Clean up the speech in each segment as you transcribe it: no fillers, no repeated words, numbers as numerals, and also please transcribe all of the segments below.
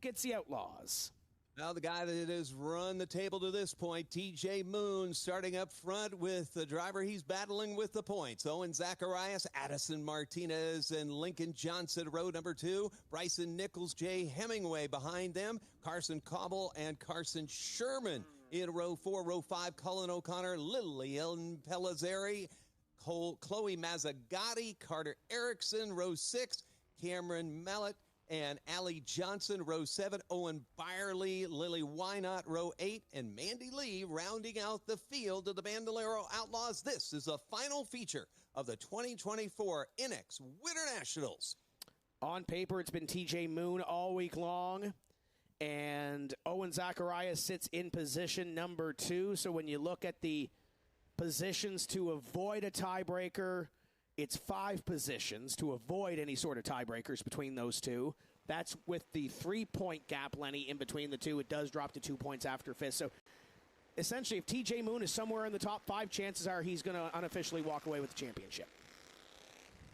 gets the Outlaws. Now the guy that has run the table to this point, TJ Moon, starting up front with the driver he's battling with the points. Owen Zacharias, Addison Martinez, and Lincoln Johnson, row number 2. Bryson Nichols, Jay Hemingway behind them. Carson Cobble and Carson Sherman in row 4. Row 5, Cullen O'Connor, Lillian Pellizzari, Chloe Mazzagatti, Carter Erickson. Row 6, Cameron Mellett and Allie Johnson. Row 7, Owen Byerly, Lily Wynot. Row 8, and Mandy Lee rounding out the field of the Bandolero Outlaws. This is the final feature of the 2024 NX Winter Nationals. On paper, it's been TJ Moon all week long, and Owen Zacharias sits in position number 2. So when you look at the positions to avoid a tiebreaker, it's 5 positions to avoid any sort of tiebreakers between those two. That's with the 3-point gap, Lenny, in between the two. It does drop to 2 points after 5th. So essentially, if TJ Moon is somewhere in the top 5, chances are he's going to unofficially walk away with the championship.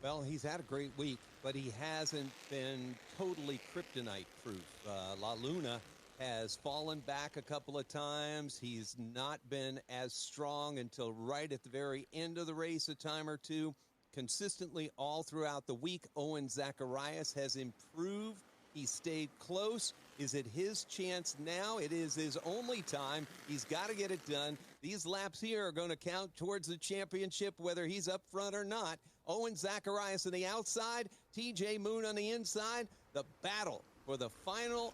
Well, he's had a great week, but he hasn't been totally kryptonite-proof. La Luna has fallen back a couple of times. He's not been as strong until right at the very end of the race, a time or two. Consistently all throughout the week, Owen Zacharias has improved. He stayed close. Is it his chance now? It is his only time. He's got to get it done. These laps here are going to count towards the championship, whether he's up front or not. Owen Zacharias on the outside, TJ Moon on the inside. The battle for the final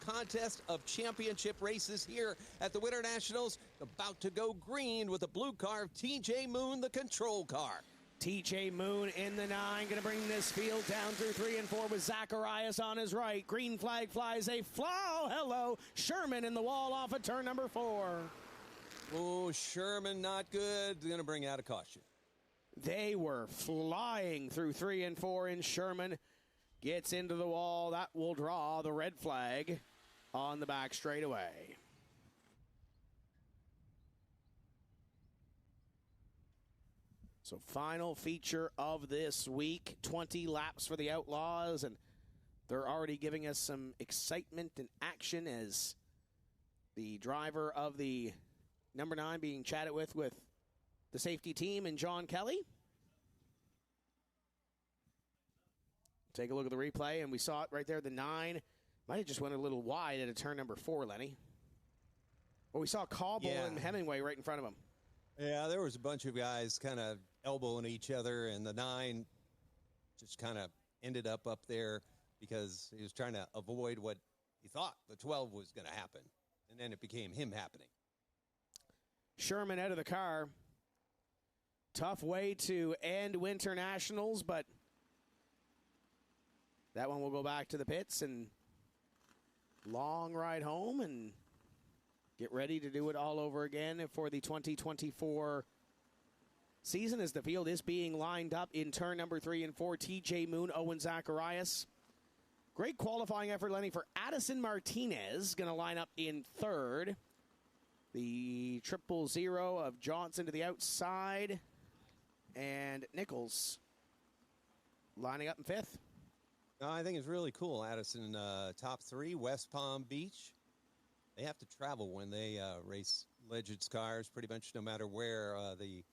contest of championship races here at the Winter Nationals. About to go green with the blue car of TJ Moon, the control car. TJ Moon in the 9, going to bring this field down through 3 and 4 with Zacharias on his right. Green flag flies a flaw. Hello, Sherman in the wall off of turn number 4. Oh, Sherman not good. Going to bring out a caution. They were flying through 3 and 4, and Sherman gets into the wall. That will draw the red flag on the back straightaway. So final feature of this week, 20 laps for the Outlaws, and they're already giving us some excitement and action as the driver of the number 9 being chatted with the safety team and John Kelly. Take a look at the replay, and we saw it right there. The 9 might have just went a little wide at a turn number 4, Lenny. Well, we saw Cobble and Hemingway right in front of him. Yeah, there was a bunch of guys kind of elbowing each other, and the 9 just kind of ended up there because he was trying to avoid what he thought the 12 was going to happen, and then it became him happening. Sherman out of the car. Tough way to end Winter Nationals, but that one will go back to the pits and long ride home and get ready to do it all over again for the 2024 season as the field is being lined up in turn number 3 and 4. TJ Moon, Owen Zacharias. Great qualifying effort, Lenny, for Addison Martinez. Going to line up in 3rd. The 000 of Johnson to the outside. And Nichols lining up in 5th. I think it's really cool. Addison, top 3, West Palm Beach. They have to travel when they race Legends cars, pretty much no matter where. The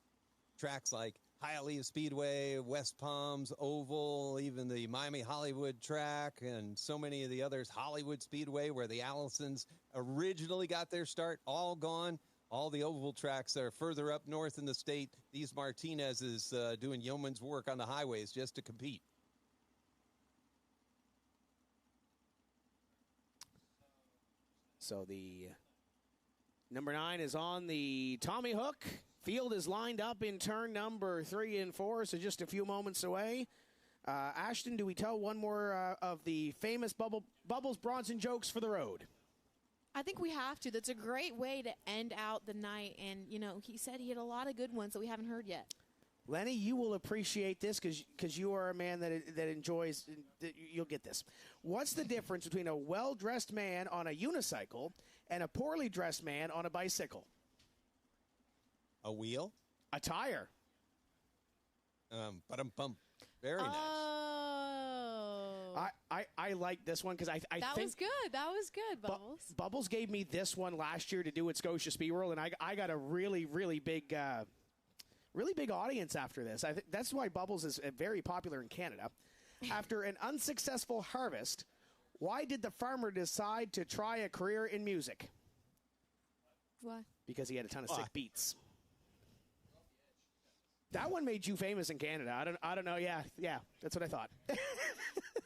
tracks like Hialeah Speedway, West Palms Oval, even the Miami Hollywood track, and so many of the others, Hollywood Speedway, where the Allisons originally got their start, all gone. All the oval tracks that are further up north in the state. These Martinez's doing yeoman's work on the highways just to compete. So the number 9 is on the Tommy Hook. Field is lined up in turn number 3 and 4, so just a few moments away. Ashton, do we tell one more of the famous Bubbles Bronson jokes for the road? I think we have to. That's a great way to end out the night. And, you know, he said he had a lot of good ones that we haven't heard yet. Lenny, you will appreciate this because you are a man that enjoys. You'll get this. What's the difference between a well-dressed man on a unicycle and a poorly dressed man on a bicycle? A wheel? A tire. Very nice. Oh. I like this one because I That think was good. That was good, Bubbles. Bubbles gave me this one last year to do at Scotia Speed World, and I got a really big audience after this. I think that's why Bubbles is very popular in Canada. After an unsuccessful harvest, why did the farmer decide to try a career in music? Why? Because he had a ton of sick beats. That one made you famous in Canada. I don't know. Yeah, that's what I thought.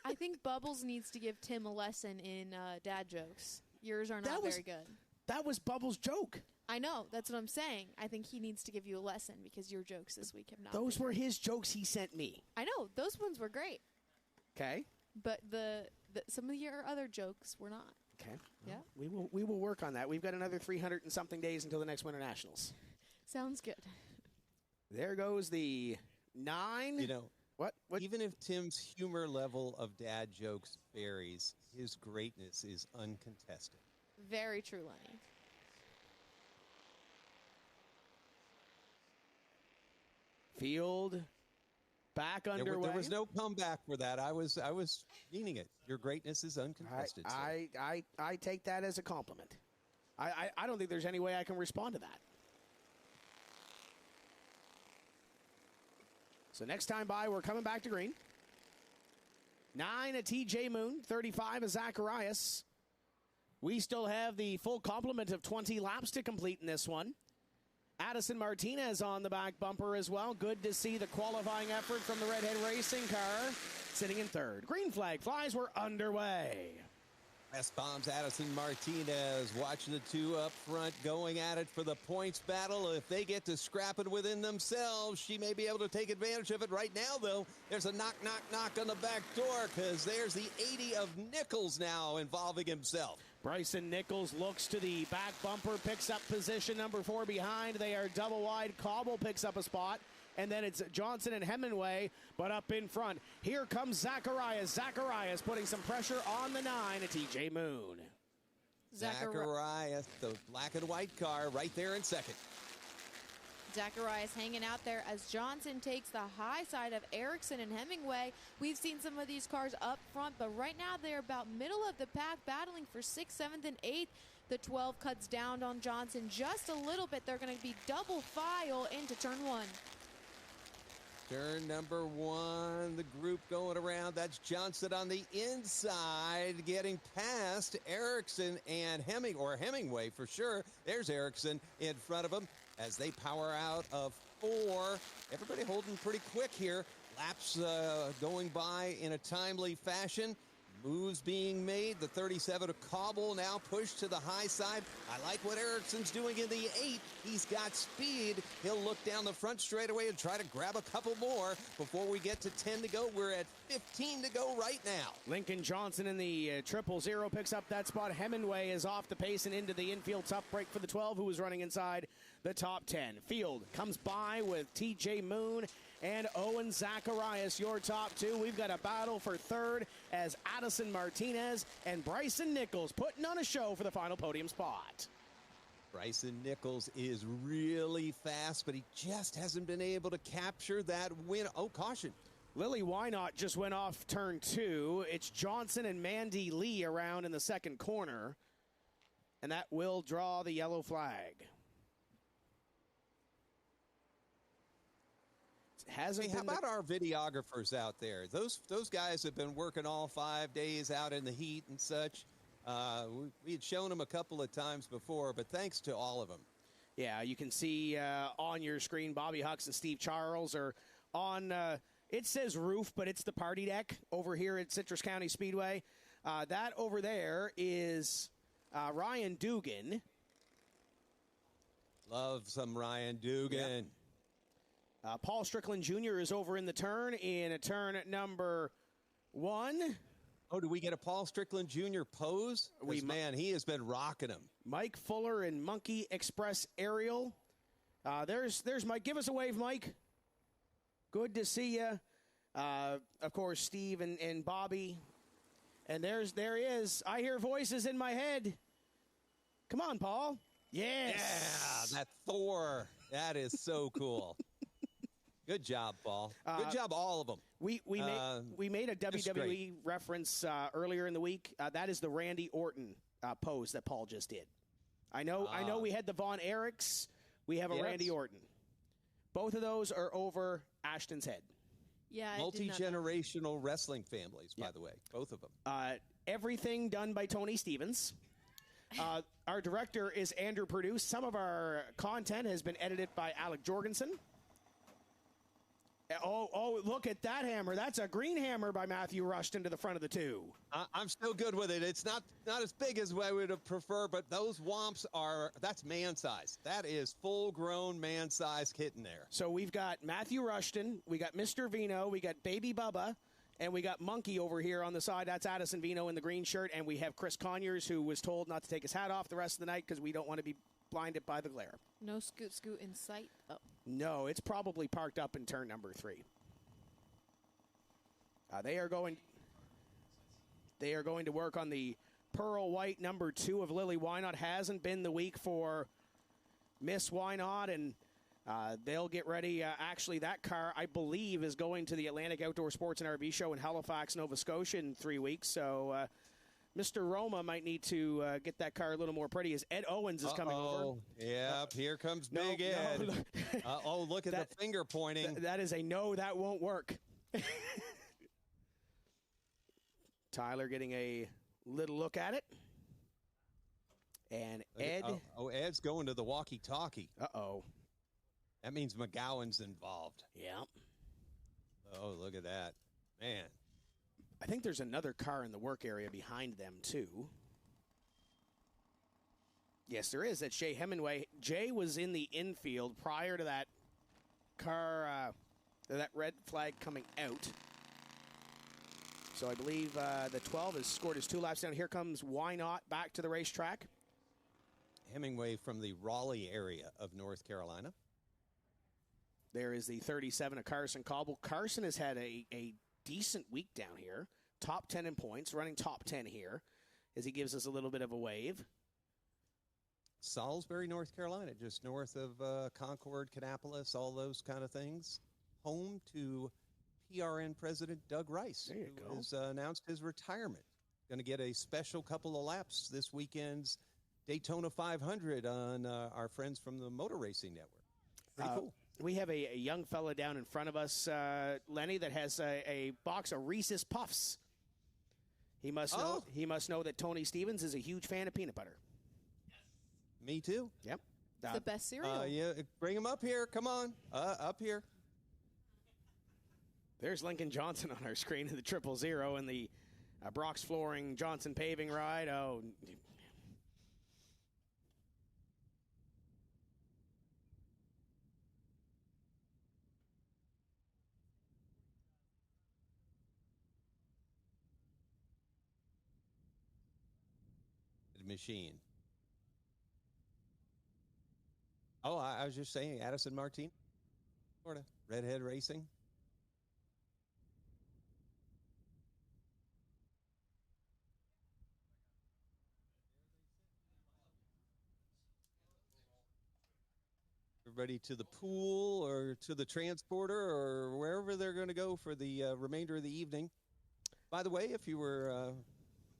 I think Bubbles needs to give Tim a lesson in dad jokes. Yours are not very good. That was Bubbles' joke. I know. That's what I'm saying. I think he needs to give you a lesson because your jokes this week have not. Those were his jokes he sent me. I know. Those ones were great. Okay. But some of your other jokes were not. Okay. Well, yeah. We will work on that. We've got another 300 and something days until the next Winter Nationals. Sounds good. There goes the 9. You know, what? Even if Tim's humor level of dad jokes varies, his greatness is uncontested. Very true, Lenny. Field back underway. There was no comeback for that. I was meaning it. Your greatness is uncontested. I take that as a compliment. I don't think there's any way I can respond to that. So next time by, we're coming back to green. 9 a TJ Moon, 35 a Zacharias. We still have the full complement of 20 laps to complete in this one. Addison Martinez on the back bumper as well. Good to see the qualifying effort from the Redhead Racing car sitting in third. Green flag flies. We're underway. S bombs Addison Martinez watching the two up front going at it for the points battle. If they get to scrap it within themselves, she may be able to take advantage of it. Right now, though, there's a knock on the back door because there's the 80 of Nichols now involving himself. Bryson Nichols looks to the back bumper, picks up position number 4 behind. They are double wide. Cobble picks up a spot. And then it's Johnson and Hemingway, but up in front. Here comes Zacharias. Zacharias putting some pressure on the 9 at TJ Moon. Zacharias, the black and white car, right there in second. Zacharias hanging out there as Johnson takes the high side of Erickson and Hemingway. We've seen some of these cars up front, but right now they're about middle of the pack, battling for 6th, 7th, and 8th. The 12 cuts down on Johnson just a little bit. They're going to be double file into turn 1. Turn number 1, the group going around. That's Johnson on the inside, getting past Erickson and Hemingway for sure. There's Erickson in front of him as they power out of 4. Everybody holding pretty quick here. Laps going by in a timely fashion. Moves being made. The 37 of Cobble now pushed to the high side. I like what Erickson's doing in the 8. He's got speed. He'll look down the front straightaway and try to grab a couple more before we get to 10 to go. We're at 15 to go right now. Lincoln Johnson in the 000 picks up that spot. Hemingway is off the pace and into the infield. Tough break for the 12 who was running inside the top 10. Field comes by with TJ Moon and Owen Zacharias, your top 2. We've got a battle for third as Addison Martinez and Bryson Nichols putting on a show for the final podium spot. Bryson Nichols is really fast, but he just hasn't been able to capture that win. Oh, caution. Lily Wynot just went off turn 2. It's Johnson and Mandy Lee around in the second corner, and that will draw the yellow flag. How about our videographers out there? Those guys have been working all 5 days out in the heat and such. We had shown them a couple of times before, but thanks to all of them. Yeah, you can see on your screen Bobby Hucks and Steve Charles are on, it says roof, but it's the party deck over here at Citrus County Speedway. That over there is Ryan Dugan. Love some Ryan Dugan. Yep. Paul Strickland Jr. is over in the turn number 1. Oh, do we get a Paul Strickland Jr. pose? Man, he has been rocking him. Mike Fuller and Monkey Express Aerial. There's Mike. Give us a wave, Mike. Good to see you. Of course, Steve and Bobby. And there he is. I hear voices in my head. Come on, Paul. Yes. Yeah, that Thor. That is so cool. Good job, Paul. Good job, all of them. We made a WWE reference earlier in the week. That is the Randy Orton pose that Paul just did. I know we had the Von Erichs. We have a Randy Orton. Both of those are over Ashton's head. Yeah, multi-generational wrestling families, by the way, both of them. Everything done by Tony Stevens. Our director is Andrew Perdue. Some of our content has been edited by Alec Jorgensen. Oh, look at that hammer. That's a green hammer by Matthew Rushton to the front of the two. I'm still good with it. It's not as big as I would have preferred, but those whomps that's man size. That is full-grown man size hitting there. So we've got Matthew Rushton, we got Mr. Vino, we got Baby Bubba, and we got Monkey over here on the side. That's Addison Vino in the green shirt, and we have Chris Conyers, who was told not to take his hat off the rest of the night because we don't want to be blinded by the glare. No scoot in sight. Oh. No, it's probably parked up in turn number 3. They are going to work on the pearl white number 2 of Lily Wynot. Hasn't been the week for Miss Wynot, and they'll get ready. Actually, that car, I believe, is going to the Atlantic Outdoor Sports and RV Show in Halifax, Nova Scotia in 3 weeks. So Mr. Roma might need to get that car a little more pretty as Ed Owens is coming over. Yep, here comes Big Ed. Look at the finger pointing. That is a no, that won't work. Tyler getting a little look at it. And Ed. Ed's going to the walkie-talkie. Uh-oh. That means McGowan's involved. Yeah. Oh, look at that. Man. I think there's another car in the work area behind them, too. Yes, there is. That's Jay Hemingway. Jay was in the infield prior to that car, that red flag coming out. So I believe the 12 has scored his 2 laps down. Here comes Wynot back to the racetrack. Hemingway from the Raleigh area of North Carolina. There is the 37 of Carson Cobble. Carson has had a decent week down here. Top 10 in points, running top 10 here as he gives us a little bit of a wave. Salisbury, North Carolina, just north of Concord, Kannapolis, all those kind of things. Home to PRN President Doug Rice, who has announced his retirement. Going to get a special couple of laps this weekend's Daytona 500 on our friends from the Motor Racing Network. Pretty cool. We have a young fella down in front of us, Lenny, that has a box of Reese's Puffs. He must know that Tony Stevens is a huge fan of peanut butter. Me too. Yep. It's the best cereal. Yeah, bring him up here. Come on. Up here. There's Lincoln Johnson on our screen in the 000 and the Brock's Flooring Johnson Paving ride. Oh, machine. I was just saying, Addison Martin, Florida, Redhead Racing. Everybody to the pool or to the transporter or wherever they're going to go for the remainder of the evening. By the way, if you were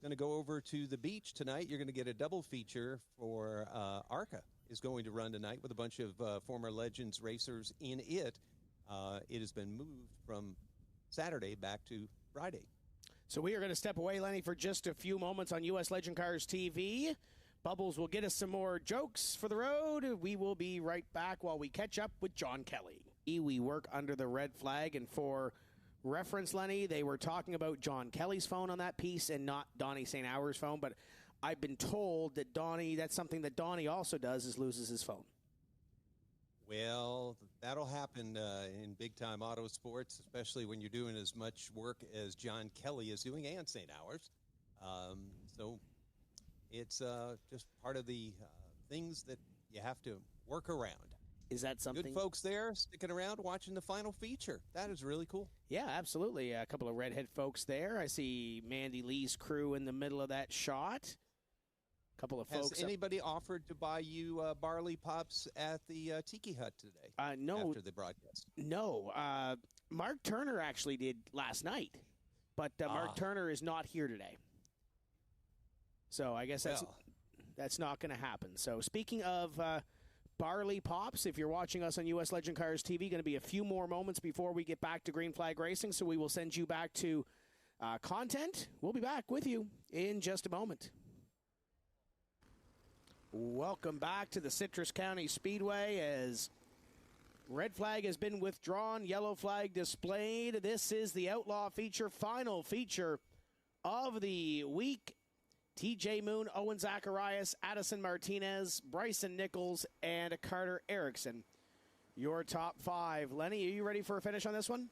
going to go over to the beach tonight, you're going to get a double feature for ARCA is going to run tonight with a bunch of former Legends racers in it. It has been moved from Saturday back to Friday. So we are going to step away, Lenny, for just a few moments on U.S. Legend Cars TV. Bubbles will get us some more jokes for the road. We will be right back while we catch up with John Kelly. We work under the red flag, and for reference, Lenny, they were talking about John Kelly's phone on that piece and not Donnie St. Hour's phone, but I've been told that that's something that Donnie also does, is loses his phone. Well, that'll happen in big-time auto sports, especially when you're doing as much work as John Kelly is doing and St. Hour's. So it's just part of the things that you have to work around. Is that something? Good folks there sticking around watching the final feature. That is really cool. Yeah, absolutely. A couple of redhead folks there. I see Mandy Lee's crew in the middle of that shot. couple of Has folks. anybody offered to buy you barley pops at the Tiki Hut today? No. After the broadcast? No. Mark Turner actually did last night, but Mark Turner is not here today. So I guess that's not going to happen. So speaking of barley pops, if you're watching us on U.S. Legend Cars TV, going to be a few more moments before we get back to Green Flag Racing, so we will send you back to content. We'll be back with you in just a moment. Welcome back to the Citrus County Speedway as red flag has been withdrawn, yellow flag displayed. This is the Outlaw feature, final feature of the week. TJ Moon, Owen Zacharias, Addison Martinez, Bryson Nichols, and Carter Erickson. Your top five. Lenny, are you ready for a finish on this one?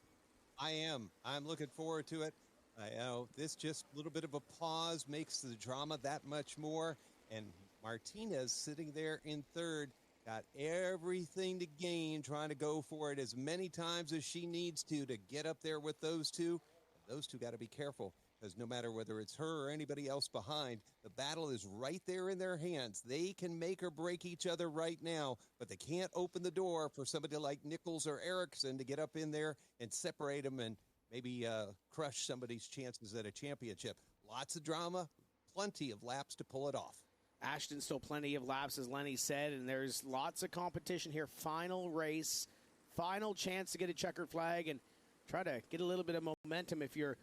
I am. I'm looking forward to it. I know this just a little bit of a pause makes the drama that much more. And Martinez sitting there in third, got everything to gain, trying to go for it as many times as she needs to get up there with those two. Those two got to be careful, because no matter whether it's her or anybody else behind, the battle is right there in their hands. They can make or break each other right now, but they can't open the door for somebody like Nichols or Erickson to get up in there and separate them and maybe crush somebody's chances at a championship. Lots of drama, plenty of laps to pull it off. Ashton, still plenty of laps, as Lenny said, and there's lots of competition here. Final race, final chance to get a checkered flag and try to get a little bit of momentum if you're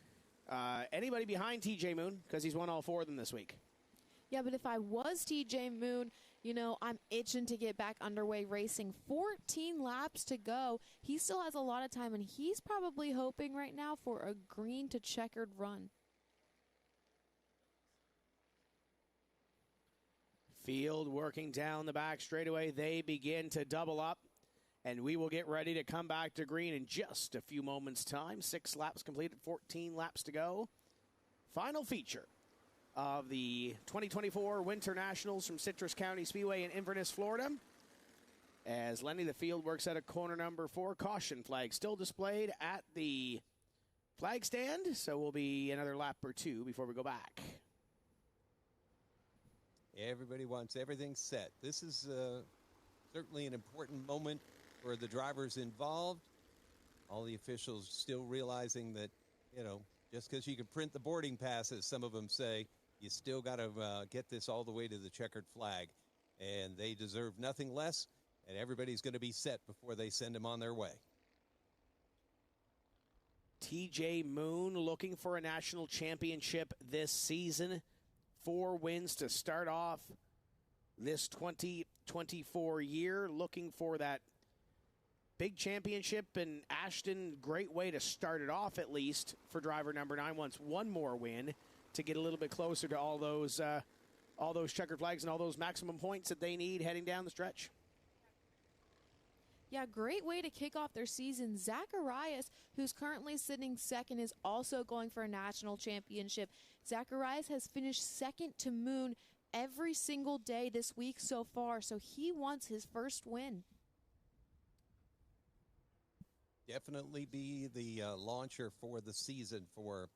anybody behind TJ Moon, because he's won all four of them this week. Yeah, but if I was TJ Moon, I'm itching to get back underway racing. 14 laps to go. He still has a lot of time, and he's probably hoping right now for a green to checkered run. Field working down the back straightaway. They begin to double up, and we will get ready to come back to green in just a few moments' time. 6 laps completed, 14 laps to go. Final feature of the 2024 Winter Nationals from Citrus County Speedway in Inverness, Florida. As Lenny, the field works out of corner number 4. Caution flag still displayed at the flag stand, so we'll be another lap or two before we go back. Everybody wants everything set. This is certainly an important moment for the drivers involved. All the officials still realizing that, just because you can print the boarding passes, some of them say, you still got to get this all the way to the checkered flag. And they deserve nothing less, and everybody's going to be set before they send them on their way. TJ Moon looking for a national championship this season. 4 wins to start off this 2024 year. Looking for that big championship. And Ashton, great way to start it off, at least, for driver number 9. Wants one more win to get a little bit closer to all those checkered flags and all those maximum points that they need heading down the stretch. Yeah, great way to kick off their season. Zacharias, who's currently sitting second, is also going for a national championship. Zacharias has finished second to Moon every single day this week so far, so he wants his first win. Definitely be the launcher for the season for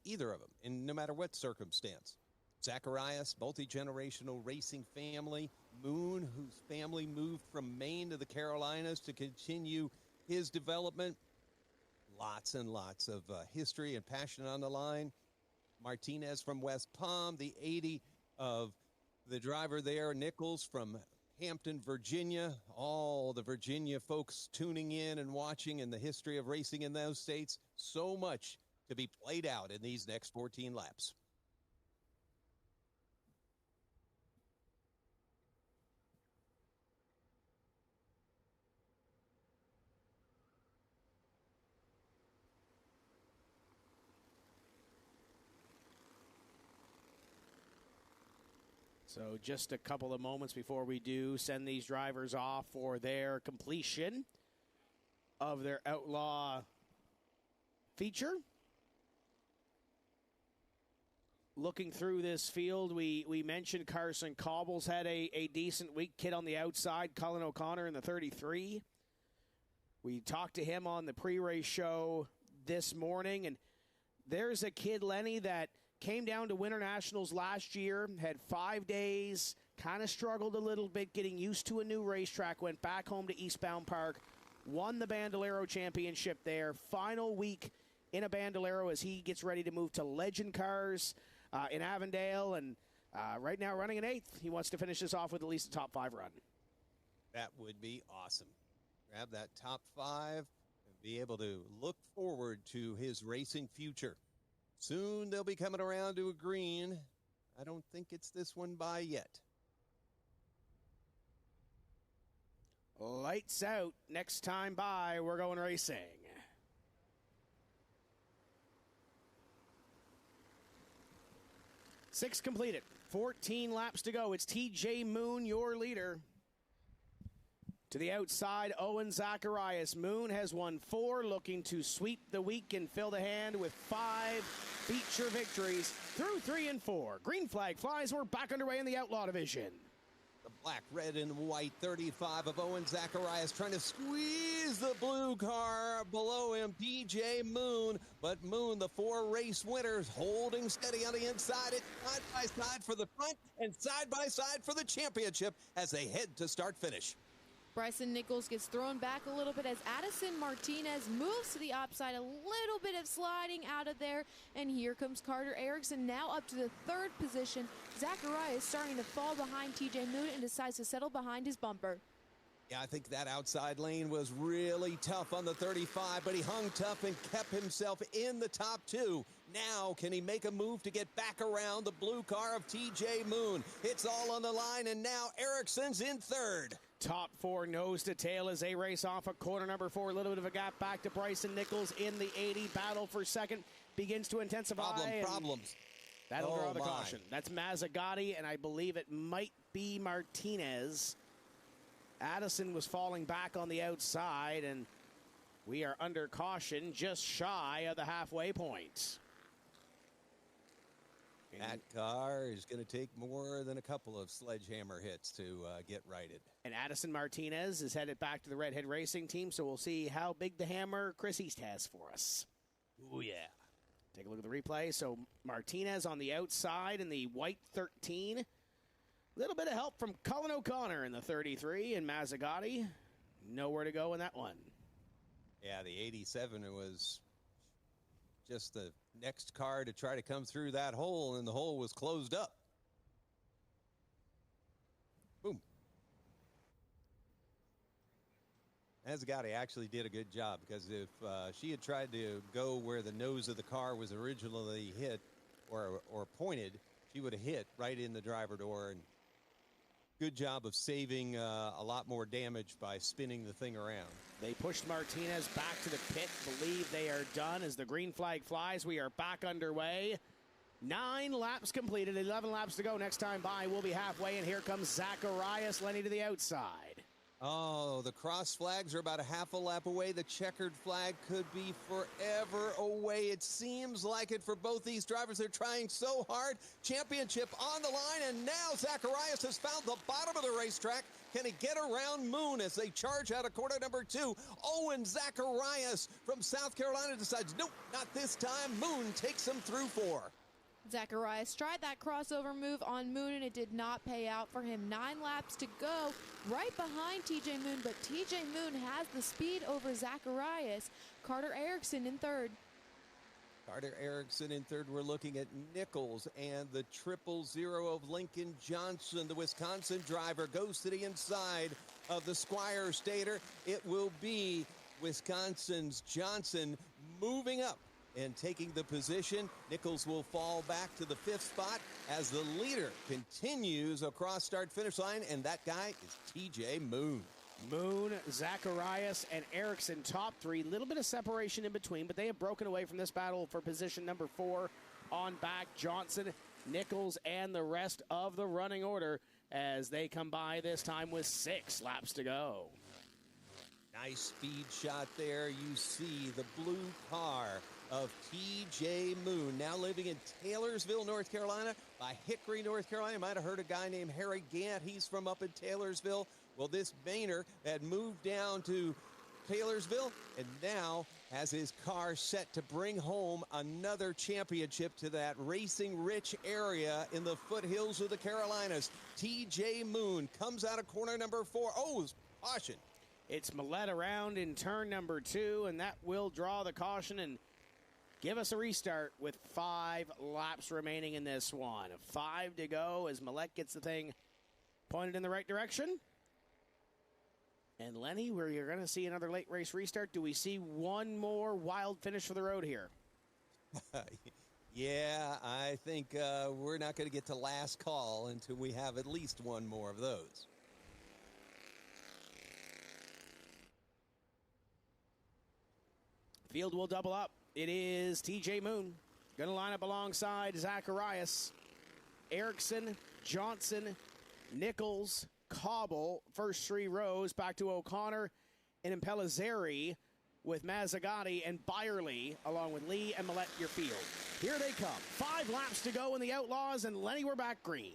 either of them, and no matter what circumstance. Zacharias, multi-generational racing family. Moon, whose family moved from Maine to the Carolinas to continue his development. Lots and lots of history and passion on the line. Martinez from West Palm, the 80 of the driver there, Nichols from Hampton, Virginia. All the Virginia folks tuning in and watching, and the history of racing in those states. So much to be played out in these next 14 laps. So just a couple of moments before we do send these drivers off for their completion of their Outlaw feature. Looking through this field, we mentioned Carson Cobbles had a decent week. Kid on the outside, Colin O'Connor in the 33. We talked to him on the pre-race show this morning, and there's a kid, Lenny, that came down to Winter Nationals last year, had 5 days, kind of struggled a little bit getting used to a new racetrack, went back home to Eastbound Park, won the Bandolero Championship there. Final week in a Bandolero as he gets ready to move to Legend Cars in Avondale, and right now running an 8th. He wants to finish this off with at least a top 5 run. That would be awesome. Grab that top 5 and be able to look forward to his racing future. Soon they'll be coming around to a green. I don't think it's this one by yet. Lights out. Next time by, we're going racing. Six completed. 14 laps to go. It's TJ Moon, your leader. To the outside, Owen Zacharias. Moon has won 4, looking to sweep the week and fill the hand with 5 feature victories through 3 and 4. Green flag flies. We're back underway in the Outlaw Division. The black, red, and white 35 of Owen Zacharias trying to squeeze the blue car below him, TJ Moon. But Moon, the 4 race winners, holding steady on the inside, side by side for the front and side by side for the championship as they head to start finish. Bryson Nichols gets thrown back a little bit as Addison Martinez moves to the upside, a little bit of sliding out of there, and here comes Carter Erickson now up to the 3rd position. Zacharias starting to fall behind TJ Moon and decides to settle behind his bumper. Yeah, I think that outside lane was really tough on the 35, but he hung tough and kept himself in the top 2. Now, can he make a move to get back around the blue car of TJ Moon? It's all on the line, and now Erickson's in 3rd. Top 4 nose to tail as they race off of corner number 4. A little bit of a gap back to Bryson Nichols in the 80. Battle for second begins to intensify. Problems. That'll draw the caution. That's Mazzagatti, and I believe it might be Martinez. Addison was falling back on the outside, and we are under caution just shy of the halfway point. That car is going to take more than a couple of sledgehammer hits to get righted. And Addison Martinez is headed back to the Redhead Racing Team, so we'll see how big the hammer Chris East has for us. Oh, yeah. Take a look at the replay. So Martinez on the outside in the white 13. A little bit of help from Cullen O'Connor in the 33, and Mazzagatti nowhere to go in that one. Yeah, the 87 was just the next car to try to come through that hole, and the hole was closed up. Boom. Mazzagatti actually did a good job, because if she had tried to go where the nose of the car was originally hit or pointed, she would have hit right in the driver door. And good job of saving a lot more damage by spinning the thing around. They pushed Martinez back to the pit. Believe they are done as the green flag flies. We are back underway. 9 laps completed, 11 laps to go. Next time by, we'll be halfway, and here comes Zacharias, Lenny to the outside. Oh, the cross flags are about a half a lap away. The checkered flag could be forever away. It seems like it for both these drivers. They're trying so hard. Championship on the line, and now Zacharias has found the bottom of the racetrack. Can he get around Moon as they charge out of corner number 2? Owen Zacharias from South Carolina decides, nope, not this time. Moon takes him through 4. Zacharias tried that crossover move on Moon, and it did not pay out for him. 9 laps to go, right behind TJ Moon, but TJ Moon has the speed over Zacharias. Carter Erickson in 3rd. Carter Erickson in 3rd. We're looking at Nichols and the 000 of Lincoln Johnson. The Wisconsin driver goes to the inside of the Squire Stater. It will be Wisconsin's Johnson moving up and taking the position. Nichols will fall back to the 5th spot as the leader continues across start-finish line, and that guy is TJ Moon. Moon, Zacharias, and Erickson top 3. Little bit of separation in between, but they have broken away from this battle for position number 4 on back. Johnson, Nichols, and the rest of the running order as they come by this time with 6 laps to go. Nice speed shot there. You see the blue car of TJ Moon, now living in Taylorsville, North Carolina, by Hickory, North Carolina. You might have heard a guy named Harry Gant. He's from up in Taylorsville. Well, this Boehner had moved down to Taylorsville, and now has his car set to bring home another championship to that racing-rich area in the foothills of the Carolinas. TJ Moon comes out of corner number 4. Oh, caution. It's Millette around in turn number 2, and that will draw the caution and give us a restart with 5 laps remaining in this one. 5 to go as Millette gets the thing pointed in the right direction. And Lenny, where you're going to see another late race restart, do we see one more wild finish for the road here? Yeah, I think we're not going to get to last call until we have at least one more of those. Field will double up. It is TJ Moon going to line up alongside Zacharias, Erickson, Johnson, Nichols, Cobble, first 3 rows, back to O'Connor and Impellizzeri with Mazzagatti and Byerly, along with Lee and Millette, your field. Here they come. 5 laps to go in the Outlaws, and Lenny, we're back green.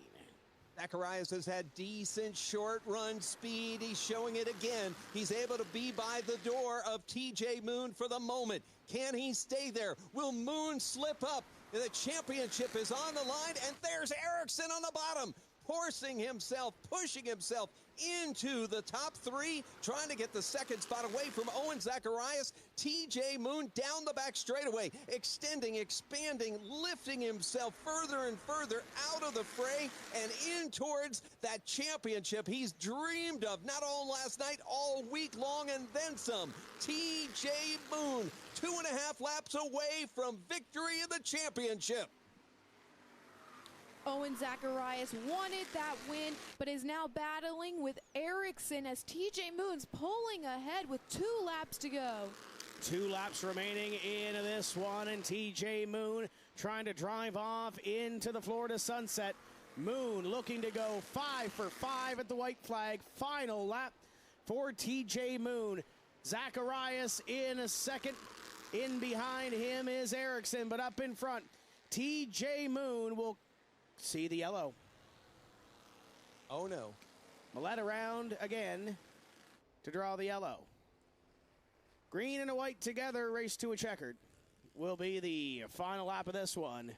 Zacharias has had decent short run speed. He's showing it again. He's able to be by the door of TJ Moon for the moment. Can he stay there? Will Moon slip up? The championship is on the line, and there's Erickson on the bottom, pushing himself into the top 3, trying to get the second spot away from Owen Zacharias. TJ Moon down the back straightaway, extending, expanding, lifting himself further and further out of the fray and in towards that championship he's dreamed of, not all last night, all week long, and then some. TJ Moon, 2.5 laps away from victory in the championship. Owen Zacharias wanted that win, but is now battling with Erickson as TJ Moon's pulling ahead with 2 laps to go. 2 laps remaining in this one, and TJ Moon trying to drive off into the Florida sunset. Moon looking to go 5 for 5 at the white flag. Final lap for TJ Moon. Zacharias in a second. In behind him is Erickson, but up in front, TJ Moon will see the yellow. Oh, no. Millette around again to draw the yellow. Green and a white together, race to a checkered, will be the final lap of this one.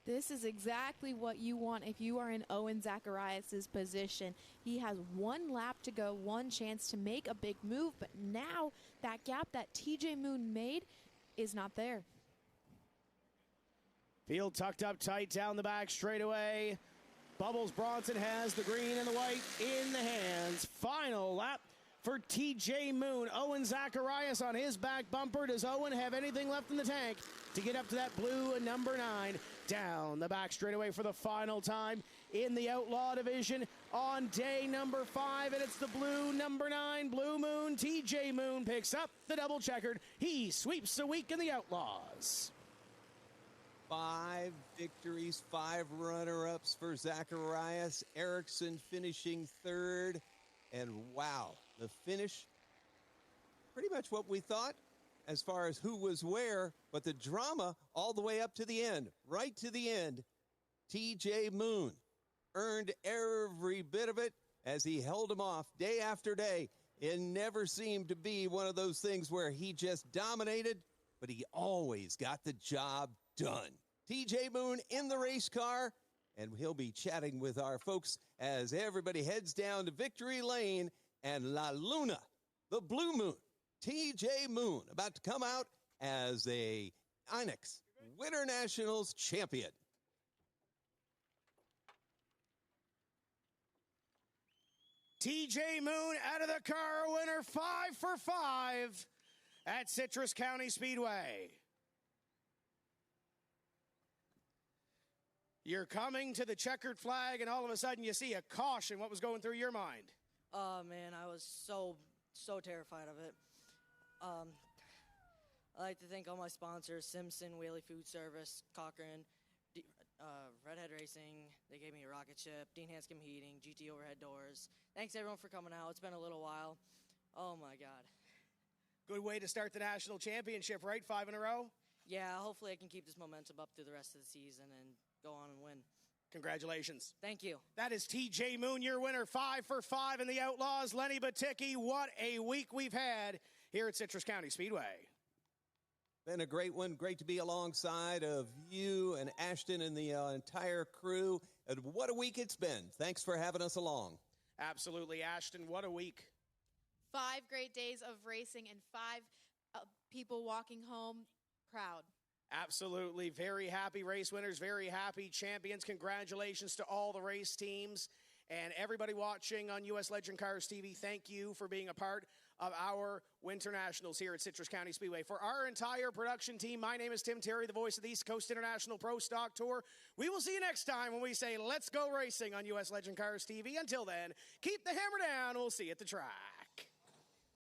This is exactly what you want if you are in Owen Zacharias' position. He has 1 lap to go, 1 chance to make a big move, but now that gap that TJ Moon made is not there. Field tucked up tight down the back straightaway. Bubbles Bronson has the green and the white in the hands. Final lap for TJ Moon. Owen Zacharias on his back bumper. Does Owen have anything left in the tank to get up to that blue number 9? Down the back straightaway for the final time in the Outlaw division on day number 5, and it's the blue number 9, Blue Moon. TJ Moon picks up the double checkered. He sweeps the week in the Outlaws. 5 victories, 5 runner-ups for Zacharias. Erickson finishing 3rd. And wow, the finish, pretty much what we thought as far as who was where, but the drama all the way up to the end, right to the end. TJ Moon earned every bit of it as he held him off day after day. It never seemed to be one of those things where he just dominated, but he always got the job done. TJ Moon in the race car, and he'll be chatting with our folks as everybody heads down to Victory Lane and La Luna, the Blue Moon. TJ Moon about to come out as a Onyx Winter Nationals champion. TJ Moon out of the car, winner 5 for 5 at Citrus County Speedway. You're coming to the checkered flag, and all of a sudden you see a caution. What was going through your mind? Oh, man, I was so terrified of it. I'd like to thank all my sponsors, Simpson, Whaley Food Service, Cochran, Redhead Racing. They gave me a rocket ship, Dean Hanscom Heating, GT Overhead Doors. Thanks, everyone, for coming out. It's been a little while. Oh, my God. Good way to start the national championship, right? 5 in a row? Yeah, hopefully I can keep this momentum up through the rest of the season and go on and win. Congratulations. Thank you. That is TJ Moon, your winner, 5 for 5 in the Outlaws. Lenny Baticki, what a week we've had here at Citrus County Speedway. Been a great one. Great to be alongside of you and Ashton and the entire crew. And what a week it's been. Thanks for having us along. Absolutely, Ashton. What a week. 5 great days of racing and 5 people walking home proud. Absolutely. Very happy race winners, very happy champions. Congratulations to all the race teams and everybody watching on U.S. Legend Cars TV. Thank you for being a part of our Winter Nationals here at Citrus County Speedway. For our entire production team, my name is Tim Terry, the voice of the East Coast International Pro Stock Tour. We will see you next time when we say, let's go racing on U.S. Legend Cars TV. Until then, keep the hammer down. We'll see you at the track.